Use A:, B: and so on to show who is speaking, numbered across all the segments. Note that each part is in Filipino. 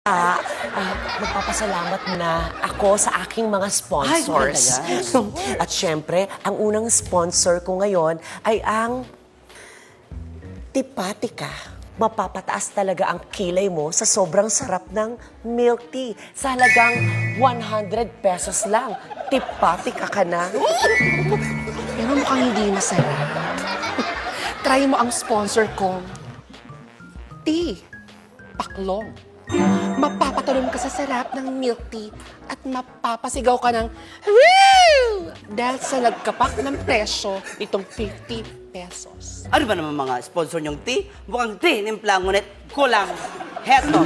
A: Magpapasalamat na ako sa aking mga sponsors. At syempre, ang unang sponsor ko ngayon ay ang Tipatica. Mapapataas talaga ang kilay mo sa sobrang sarap ng milk tea. Sa halagang 100 pesos lang. Tipatica ka na.
B: Pero mukhang hindi masarap. Try mo ang sponsor ko. Tea. Paklong. Mapapatalon ka sa sarap ng milk tea at mapapasigaw ka ng woo! Dahil sa nagkapak ng presyo nitong 50 pesos.
C: Ano ba naman mga sponsor niyong tea? Mukhang tea, nimpla, ngunit kulang. Heto,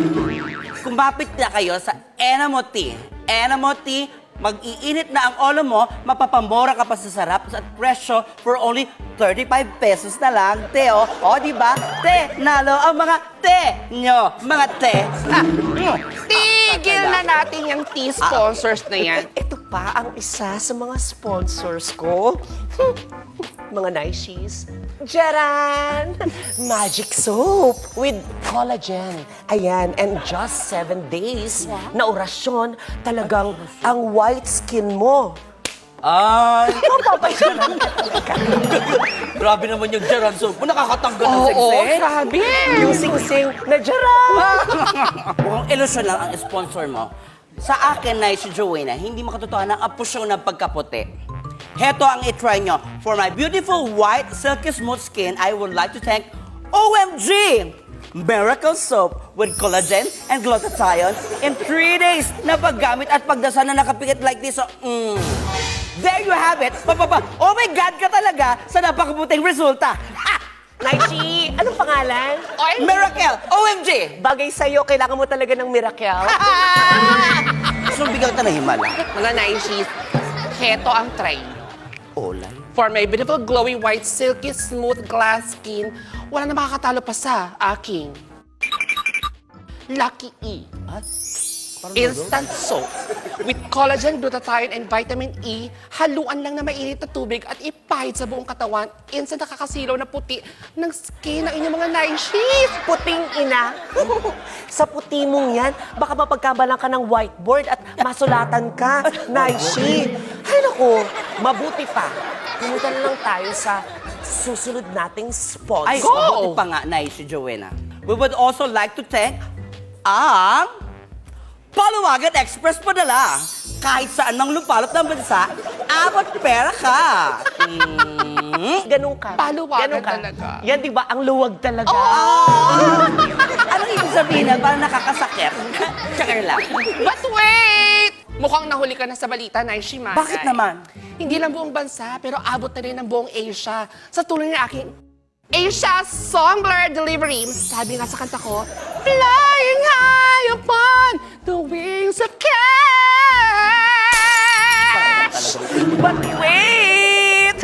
C: kumapit na kayo sa Enamo Tea. Enamo Tea, mag-iinit na ang olo mo, mapapamora ka pa sa sarap at presyo for only 35 pesos na lang, te, oh. O, diba? Te, nalo ang mga te nyo. Mga te.
B: Tigil na natin yung tea sponsors na yan.
A: Ito pa ang isa sa mga sponsors ko. Mga niceys. Jaran! Magic soap with collagen. Ayan, and just 7 days na orasyon, talagang ang white skin mo.
C: Ay,
A: Mapapayaran ka talaga.
C: grabe naman yung Jaran soap mo. Nakakatanggal ng
B: Oo,
C: sekseng.
B: grabe.
A: Yung sing-sing na Jaran!
C: Mukhang ilusyon lang ang sponsor mo. Sa akin na si Joanna, hindi makatotohanan ang apusyo ng pagkaputi. Heto ang itry nyo. For my beautiful white, silky smooth skin, I would like to thank OMG! Miracle Soap with collagen and glutathione in 3 days na paggamit at pagdasa na nakapikit like this. So, there you have it. Oh my God ka talaga sa napakabuting resulta. Ha!
A: Naishi, anong pangalan?
C: Miracle! OMG!
A: Bagay sa'yo, kailangan mo talaga ng miracle.
C: So, bigyan ka na himala.
B: Mga naishis, heto ang try.
C: Olay.
B: For my beautiful, glowy, white, silky, smooth, glass skin, wala na makakatalo pa sa aking Lucky E. Instant soap with collagen, glutathione, and vitamin E. Haluan lang na mainit na tubig at ipahid sa buong katawan. Instant nakakasilaw na puti ng skin ng inyong mga naishis.
A: Puting ina. Sa puti mong yan, baka mapagkabalan ka ng whiteboard at masulatan ka. Naishi. Ay naku, mabuti pa. Pumunta na lang tayo sa susunod nating sponsor.
C: Ay, mabuti pa nga, nice si Joanna. We would also like to thank ang Paluwagan Express Padala. Kahit saan mang lupalot ng bansa, abot pera ka.
A: Ganun ka.
B: Paluwagan
A: Ganun ka.
B: talaga.
A: Yan, di ba? Ang luwag talaga.
C: Anong ibig sabihin na parang nakakasakit? Tsaka lang.
B: But wait! Mukhang nahuli ka na sa balita, Naishi Manay.
C: Bakit naman?
B: Hindi lang buong bansa, pero abot na rin ng buong Asia. Sa tulong ng aking Asia Songler Delivery. Sabi nga sa kanta ko, flying high upon the wings of cash.
A: But wait!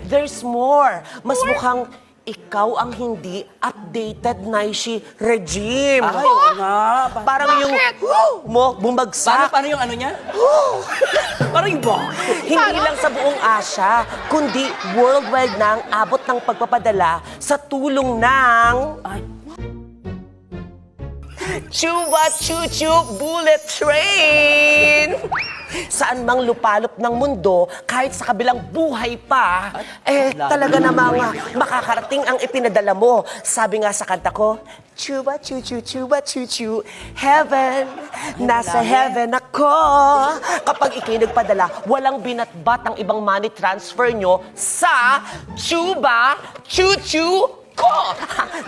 A: There's more. Mas mukhang ikaw ang hindi updated Naishi regime.
C: Ay, oo nga.
A: Parang yung mo bumagsak.
C: Paano yung ano niya? Parang yung bong.
A: Hindi lang sa buong Asia, kundi worldwide na ang abot ng pagpapadala sa tulong ng
C: Ay,
A: Chuba Choo Choo Bullet Train! Saan mang lupalop ng mundo, kahit sa kabilang buhay pa, talaga namang makakarating ang ipinadala mo. Sabi nga sa kanta ko, Chuba Choo Choo, heaven, nasa heaven ako. Kapag ikay nagpadala, walang binatbat ang ibang money transfer nyo sa Chuba Choo Choo ko.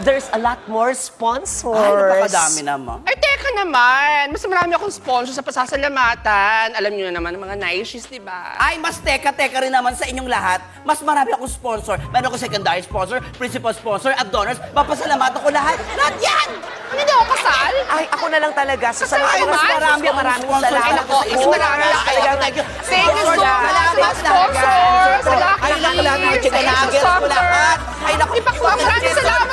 A: There's a lot more sponsors.
C: ay, napakadami naman.
B: Ay, teka naman. Mas marami akong sponsor sa pasasalamatan. Alam niyo na naman, mga naishis, di ba?
C: Ay, mas teka-teka rin naman sa inyong lahat. Mas marami akong sponsor. Meron ko secondary sponsor, principal sponsor, at donors. Papasalamatan ko lahat. Lahat yan!
B: Hindi ako kasal.
A: Ay, ako na lang talaga. Sa
B: Ay,
A: salamat,
B: man.
A: maraming
C: Sponsor.
A: salamat.
B: Ay, nako,
A: Oo,
B: marami.
A: talagang-
B: Thank you so much,
A: Salamat,
B: mga sponsors.
A: salamat.
B: Lucky
C: Ay, naku, lahat ng
B: Ears,
C: chicken
B: Asia
C: nuggets ko
B: Songler.
C: lahat. Ay, naku,
B: Ipakwa, maraming salamat.